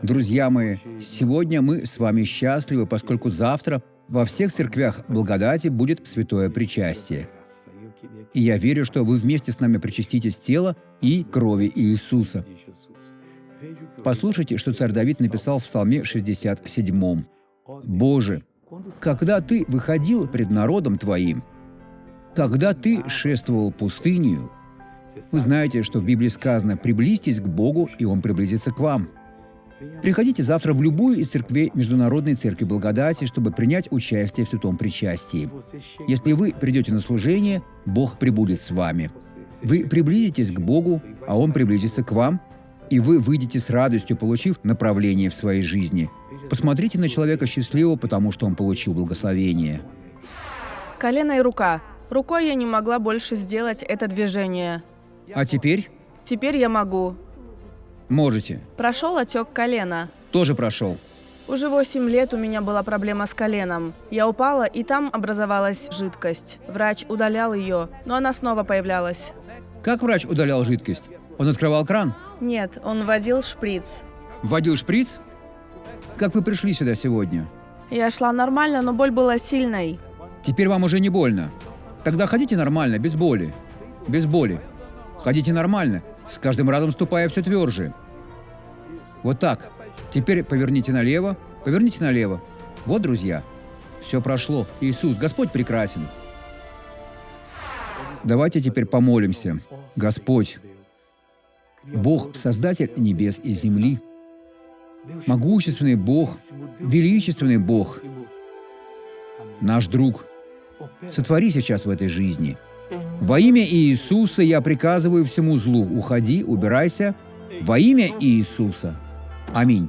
Друзья мои, сегодня мы с вами счастливы, поскольку завтра во всех церквях благодати будет святое причастие. И я верю, что вы вместе с нами причаститесь тела и крови Иисуса. Послушайте, что царь Давид написал в Псалме 67. «Боже, когда Ты выходил пред народом Твоим, когда Ты шествовал пустынью». Вы знаете, что в Библии сказано «приблизьтесь к Богу, и Он приблизится к вам». Приходите завтра в любую из церквей Международной Церкви Благодати, чтобы принять участие в святом причастии. Если вы придете на служение, Бог пребудет с вами. Вы приблизитесь к Богу, а Он приблизится к вам, и вы выйдете с радостью, получив направление в своей жизни. Посмотрите на человека счастливого, потому что он получил благословение. Колено и рука. Рукой я не могла больше сделать это движение. А теперь? Теперь я могу. Можете. Прошел отек колена. Тоже прошел. Уже 8 лет у меня была проблема с коленом. Я упала, и там образовалась жидкость. Врач удалял ее, но она снова появлялась. Как врач удалял жидкость? Он открывал кран? Нет, он вводил шприц. Вводил шприц? Как вы пришли сюда сегодня? Я шла нормально, но боль была сильной. Теперь вам уже не больно. Тогда ходите нормально, без боли. Без боли. Ходите нормально, с каждым разом ступая все тверже. Вот так. Теперь поверните налево, поверните налево. Вот, друзья, все прошло. Иисус, Господь прекрасен. Давайте теперь помолимся. Господь, Бог, Создатель небес и земли, могущественный Бог, величественный Бог, наш друг, сотвори сейчас в этой жизни. Во имя Иисуса я приказываю всему злу: уходи, убирайся. Во имя Иисуса. Аминь.